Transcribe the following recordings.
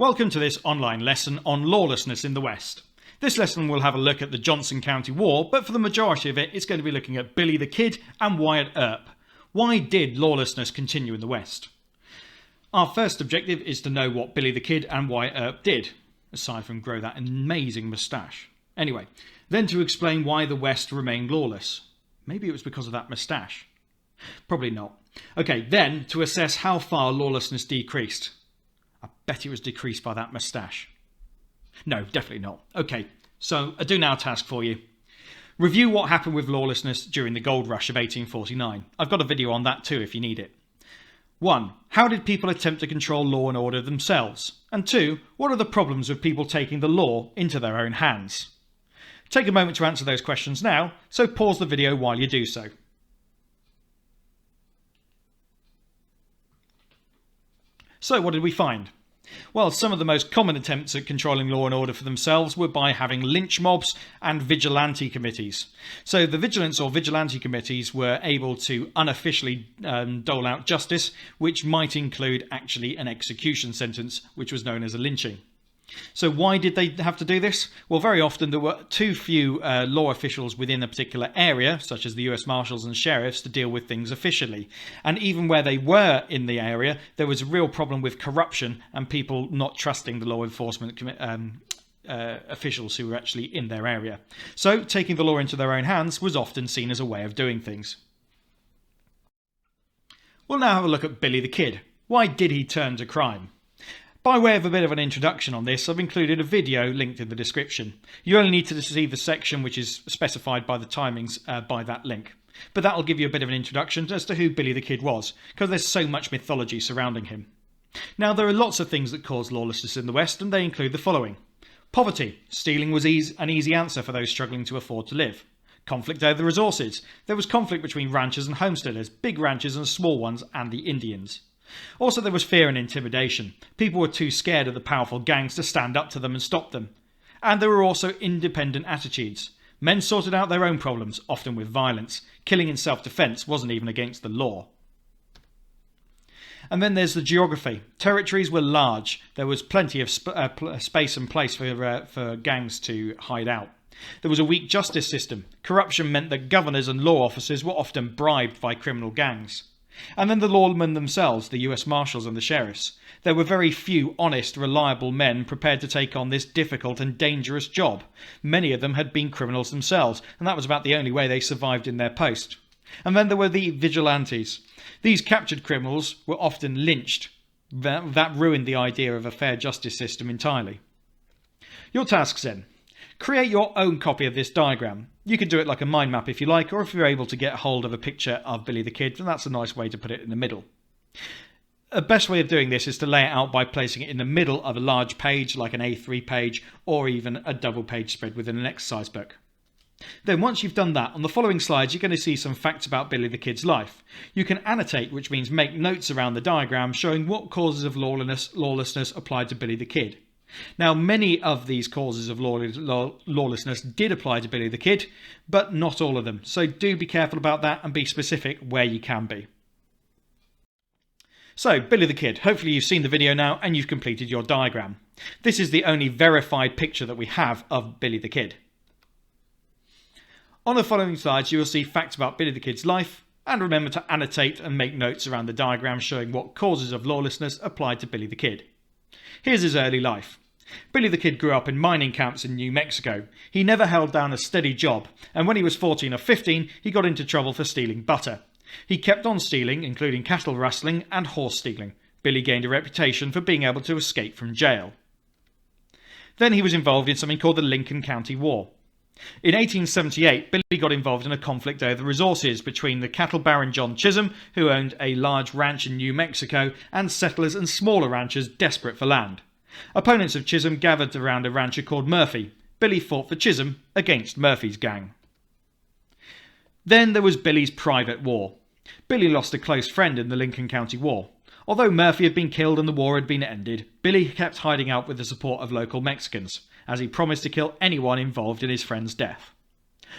Welcome to this online lesson on lawlessness in the West. This lesson will have a look at the Johnson County War, but for the majority of it, it's going to be looking at Billy the Kid and Wyatt Earp. Why did lawlessness continue in the West? Our first objective is to know what Billy the Kid and Wyatt Earp did, aside from grow that amazing moustache. Anyway, then to explain why the West remained lawless. Maybe it was because of that moustache. Probably not. Okay, then to assess how far lawlessness decreased. I bet it was decreased by that moustache. No, definitely not. Okay, so a do now task for you. Review what happened with lawlessness during the gold rush of 1849. I've got a video on that too if you need it. 1. How did people attempt to control law and order themselves? And 2. What are the problems with people taking the law into their own hands? Take a moment to answer those questions now, so pause the video while you do so. So what did we find? Well, some of the most common attempts at controlling law and order for themselves were by having lynch mobs and vigilante committees. So the vigilance or vigilante committees were able to unofficially dole out justice, which might include actually an execution sentence, which was known as a lynching. So why did they have to do this? Well, very often there were too few law officials within a particular area, such as the US Marshals and Sheriffs, to deal with things officially. And even where they were in the area, there was a real problem with corruption and people not trusting the law enforcement officials who were actually in their area. So taking the law into their own hands was often seen as a way of doing things. We'll now have a look at Billy the Kid. Why did he turn to crime? By way of a bit of an introduction on this, I've included a video linked in the description. You only need to see the section which is specified by the timings by that link. But that will give you a bit of an introduction as to who Billy the Kid was, because there's so much mythology surrounding him. Now, there are lots of things that cause lawlessness in the West, and they include the following. Poverty. Stealing was an easy answer for those struggling to afford to live. Conflict over the resources. There was conflict between ranchers and homesteaders, big ranchers and small ones, and the Indians. Also, there was fear and intimidation. People were too scared of the powerful gangs to stand up to them and stop them. And there were also independent attitudes. Men sorted out their own problems, often with violence. Killing in self-defense wasn't even against the law. And then there's the geography. Territories were large. There was plenty of space and place for gangs to hide out. There was a weak justice system. Corruption meant that governors and law officers were often bribed by criminal gangs. And then the lawmen themselves, the US Marshals and the Sheriffs. There were very few honest, reliable men prepared to take on this difficult and dangerous job. Many of them had been criminals themselves, and that was about the only way they survived in their post. And then there were the vigilantes. These captured criminals were often lynched. That ruined the idea of a fair justice system entirely. Your tasks then. Create your own copy of this diagram. You can do it like a mind map if you like, or if you're able to get hold of a picture of Billy the Kid, then that's a nice way to put it in the middle. The best way of doing this is to lay it out by placing it in the middle of a large page, like an A3 page, or even a double page spread within an exercise book. Then once you've done that, on the following slides you're going to see some facts about Billy the Kid's life. You can annotate, which means make notes around the diagram showing what causes of lawlessness applied to Billy the Kid. Now, many of these causes of lawlessness did apply to Billy the Kid, but not all of them. So do be careful about that and be specific where you can be. So, Billy the Kid. Hopefully you've seen the video now and you've completed your diagram. This is the only verified picture that we have of Billy the Kid. On the following slides you will see facts about Billy the Kid's life, and remember to annotate and make notes around the diagram showing what causes of lawlessness applied to Billy the Kid. Here's his early life. Billy the Kid grew up in mining camps in New Mexico. He never held down a steady job, and when he was 14 or 15, he got into trouble for stealing butter. He kept on stealing, including cattle rustling and horse stealing. Billy gained a reputation for being able to escape from jail. Then he was involved in something called the Lincoln County War. In 1878, Billy got involved in a conflict over resources between the cattle baron John Chisholm, who owned a large ranch in New Mexico, and settlers and smaller ranchers desperate for land. Opponents of Chisholm gathered around a rancher called Murphy. Billy fought for Chisholm against Murphy's gang. Then there was Billy's private war. Billy lost a close friend in the Lincoln County War. Although Murphy had been killed and the war had been ended, Billy kept hiding out with the support of local Mexicans, as he promised to kill anyone involved in his friend's death.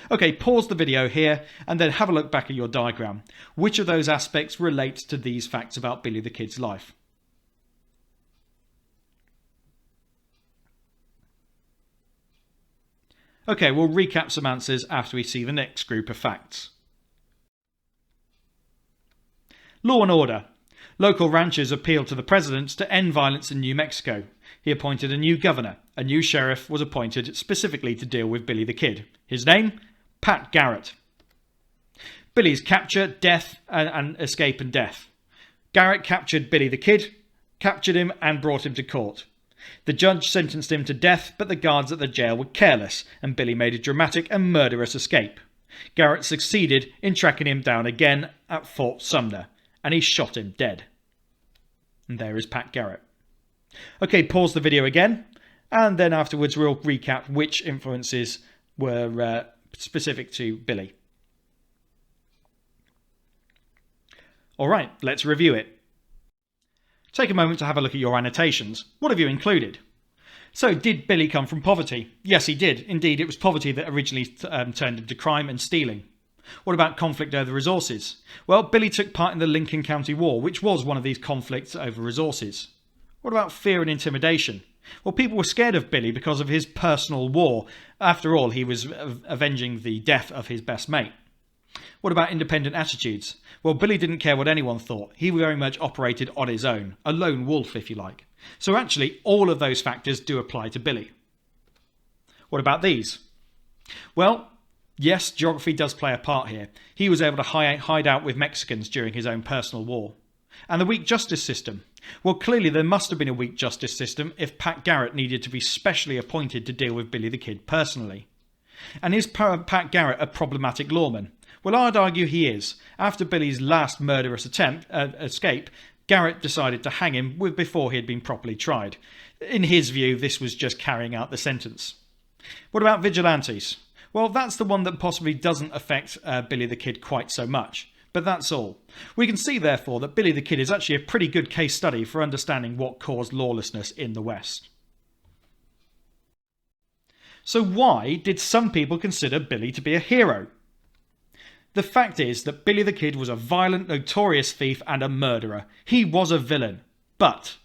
Okay, pause the video here and then have a look back at your diagram. Which of those aspects relates to these facts about Billy the Kid's life? Okay, we'll recap some answers after we see the next group of facts. Law and order. Local ranchers appealed to the president to end violence in New Mexico. He appointed a new governor. A new sheriff was appointed specifically to deal with Billy the Kid. His name? Pat Garrett. Billy's capture, death, and escape and death. Garrett captured Billy the Kid, captured him and brought him to court. The judge sentenced him to death, but the guards at the jail were careless, and Billy made a dramatic and murderous escape. Garrett succeeded in tracking him down again at Fort Sumner, and he shot him dead. And there is Pat Garrett. Okay, pause the video again, and then afterwards we'll recap which influences were specific to Billy. Alright, let's review it. Take a moment to have a look at your annotations. What have you included? So, did Billy come from poverty? Yes, he did. Indeed, it was poverty that originally turned into crime and stealing. What about conflict over resources? Well, Billy took part in the Lincoln County War, which was one of these conflicts over resources. What about fear and intimidation? Well, people were scared of Billy because of his personal war. After all, he was avenging the death of his best mate. What about independent attitudes? Well, Billy didn't care what anyone thought. He very much operated on his own, a lone wolf if you like. So actually, all of those factors do apply to Billy. What about these? Well, yes, geography does play a part here. He was able to hide out with Mexicans during his own personal war. And the weak justice system. Well, clearly there must have been a weak justice system if Pat Garrett needed to be specially appointed to deal with Billy the Kid personally. And is Pat Garrett a problematic lawman? Well, I'd argue he is. After Billy's last murderous escape, Garrett decided to hang him before he had been properly tried. In his view, this was just carrying out the sentence. What about vigilantes? Well, that's the one that possibly doesn't affect Billy the Kid quite so much. But that's all. We can see, therefore, that Billy the Kid is actually a pretty good case study for understanding what caused lawlessness in the West. So why did some people consider Billy to be a hero? The fact is that Billy the Kid was a violent, notorious thief and a murderer. He was a villain. But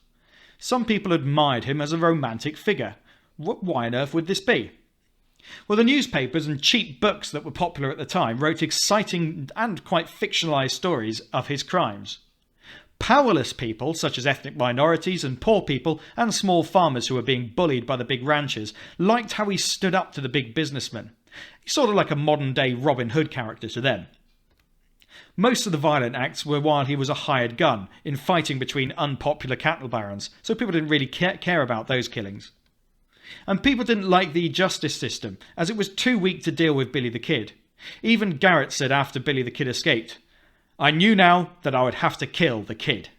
some people admired him as a romantic figure. Why on earth would this be? Well, the newspapers and cheap books that were popular at the time wrote exciting and quite fictionalised stories of his crimes. Powerless people, such as ethnic minorities and poor people and small farmers who were being bullied by the big ranchers, liked how he stood up to the big businessmen. He's sort of like a modern-day Robin Hood character to them. Most of the violent acts were while he was a hired gun, in fighting between unpopular cattle barons, so people didn't really care about those killings. And people didn't like the justice system, as it was too weak to deal with Billy the Kid. Even Garrett said after Billy the Kid escaped, "I knew now that I would have to kill the kid."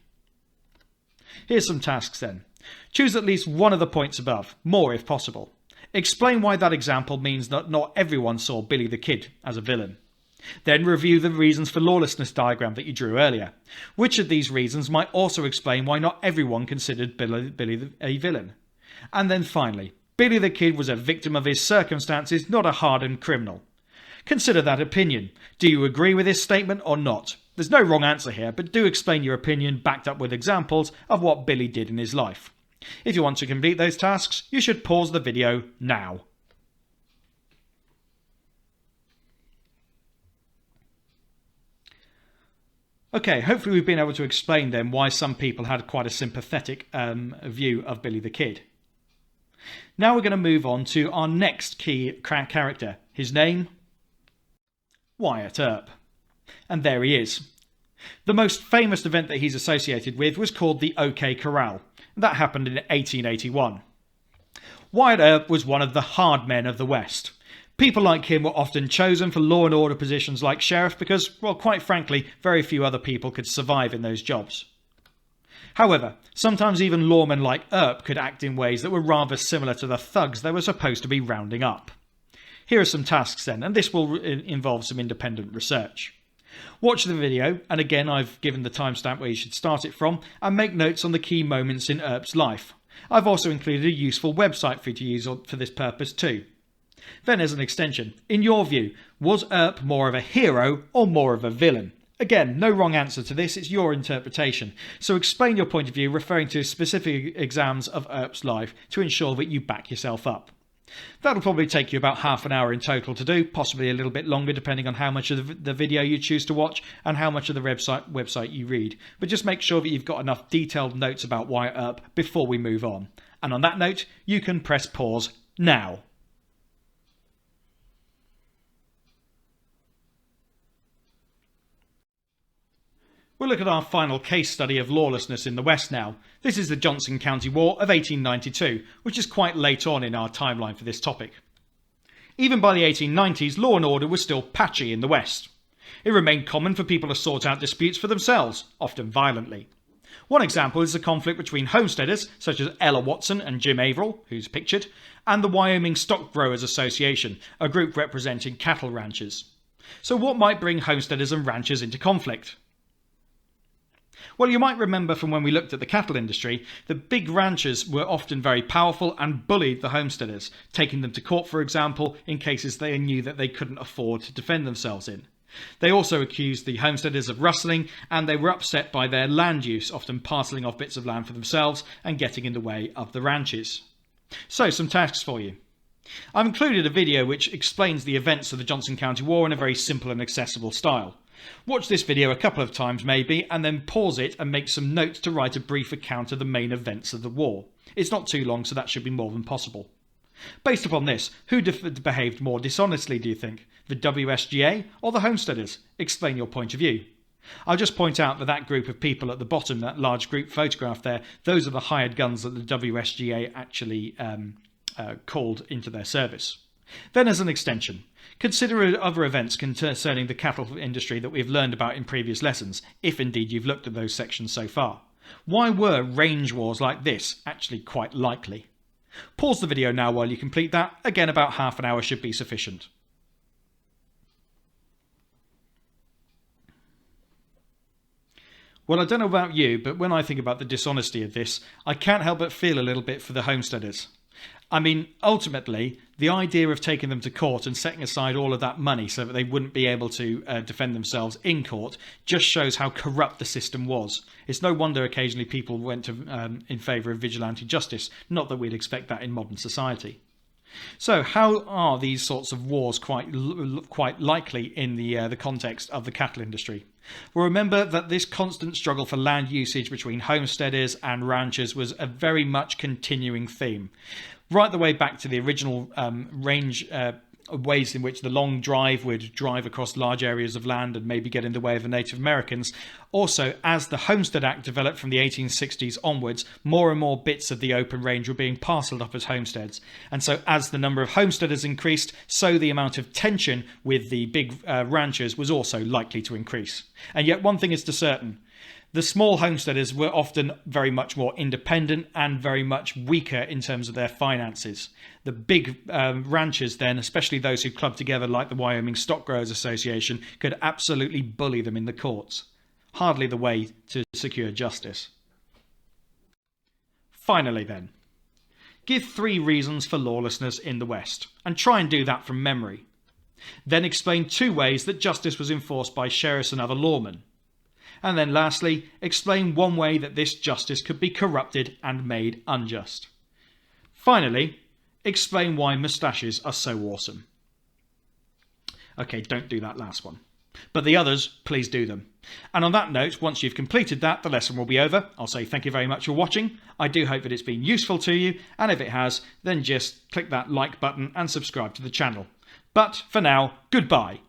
Here's some tasks then. Choose at least one of the points above, more if possible. Explain why that example means that not everyone saw Billy the Kid as a villain. Then review the reasons for lawlessness diagram that you drew earlier. Which of these reasons might also explain why not everyone considered Billy a villain? And then finally, Billy the Kid was a victim of his circumstances, not a hardened criminal. Consider that opinion. Do you agree with this statement or not? There's no wrong answer here, but do explain your opinion backed up with examples of what Billy did in his life. If you want to complete those tasks, you should pause the video now. Okay, hopefully we've been able to explain then why some people had quite a sympathetic view of Billy the Kid. Now we're going to move on to our next key character. His name? Wyatt Earp. And there he is. The most famous event that he's associated with was called the OK Corral. That happened in 1881. Wyatt Earp was one of the hard men of the West. People like him were often chosen for law and order positions like sheriff because, well, quite frankly, very few other people could survive in those jobs. However, sometimes even lawmen like Earp could act in ways that were rather similar to the thugs they were supposed to be rounding up. Here are some tasks then, and this will involve some independent research. Watch the video, and again I've given the timestamp where you should start it from, and make notes on the key moments in Earp's life. I've also included a useful website for you to use for this purpose too. Then as an extension, in your view, was Earp more of a hero or more of a villain? Again, no wrong answer to this, it's your interpretation. So explain your point of view referring to specific exams of Earp's life to ensure that you back yourself up. That'll probably take you about half an hour in total to do, possibly a little bit longer depending on how much of the video you choose to watch and how much of the website you read. But just make sure that you've got enough detailed notes about Wyatt Earp before we move on. And on that note, you can press pause now. We'll look at our final case study of lawlessness in the West now. This is the Johnson County War of 1892, which is quite late on in our timeline for this topic. Even by the 1890s, law and order was still patchy in the West. It remained common for people to sort out disputes for themselves, often violently. One example is the conflict between homesteaders, such as Ella Watson and Jim Averill, who's pictured, and the Wyoming Stock Growers Association, a group representing cattle ranchers. So what might bring homesteaders and ranchers into conflict? Well, you might remember from when we looked at the cattle industry, the big ranchers were often very powerful and bullied the homesteaders, taking them to court, for example, in cases they knew that they couldn't afford to defend themselves in. They also accused the homesteaders of rustling, and they were upset by their land use, often parcelling off bits of land for themselves and getting in the way of the ranches. So, some tasks for you. I've included a video which explains the events of the Johnson County War in a very simple and accessible style. Watch this video a couple of times maybe, and then pause it and make some notes to write a brief account of the main events of the war. It's not too long, so that should be more than possible. Based upon this, who behaved more dishonestly, do you think? The WSGA or the homesteaders? Explain your point of view. I'll just point out that that group of people at the bottom, that large group photographed there, those are the hired guns that the WSGA actually called into their service. Then as an extension, consider other events concerning the cattle industry that we've learned about in previous lessons, if indeed you've looked at those sections so far. Why were range wars like this actually quite likely? Pause the video now while you complete that. Again, about half an hour should be sufficient. Well, I don't know about you, but when I think about the dishonesty of this, I can't help but feel a little bit for the homesteaders. I mean, ultimately, the idea of taking them to court and setting aside all of that money so that they wouldn't be able to defend themselves in court just shows how corrupt the system was. It's no wonder occasionally people went in favour of vigilante justice, not that we'd expect that in modern society. So how are these sorts of wars quite likely in the context of the cattle industry? Well, remember that this constant struggle for land usage between homesteaders and ranchers was a very much continuing theme. Right the way back to the original ways in which the long drive would drive across large areas of land and maybe get in the way of the Native Americans. Also, as the Homestead Act developed from the 1860s onwards, more and more bits of the open range were being parcelled up as homesteads. And so as the number of homesteaders increased, so the amount of tension with the big ranchers was also likely to increase. And yet one thing is for certain. The small homesteaders were often very much more independent and very much weaker in terms of their finances. The big ranchers then, especially those who clubbed together like the Wyoming Stock Growers Association, could absolutely bully them in the courts. Hardly the way to secure justice. Finally then, give 3 reasons for lawlessness in the West, and try and do that from memory. Then explain 2 ways that justice was enforced by sheriffs and other lawmen. And then lastly, explain 1 way that this justice could be corrupted and made unjust. Finally, explain why moustaches are so awesome. Okay, don't do that last one. But the others, please do them. And on that note, once you've completed that, the lesson will be over. I'll say thank you very much for watching. I do hope that it's been useful to you, and if it has, then just click that like button and subscribe to the channel. But for now, goodbye.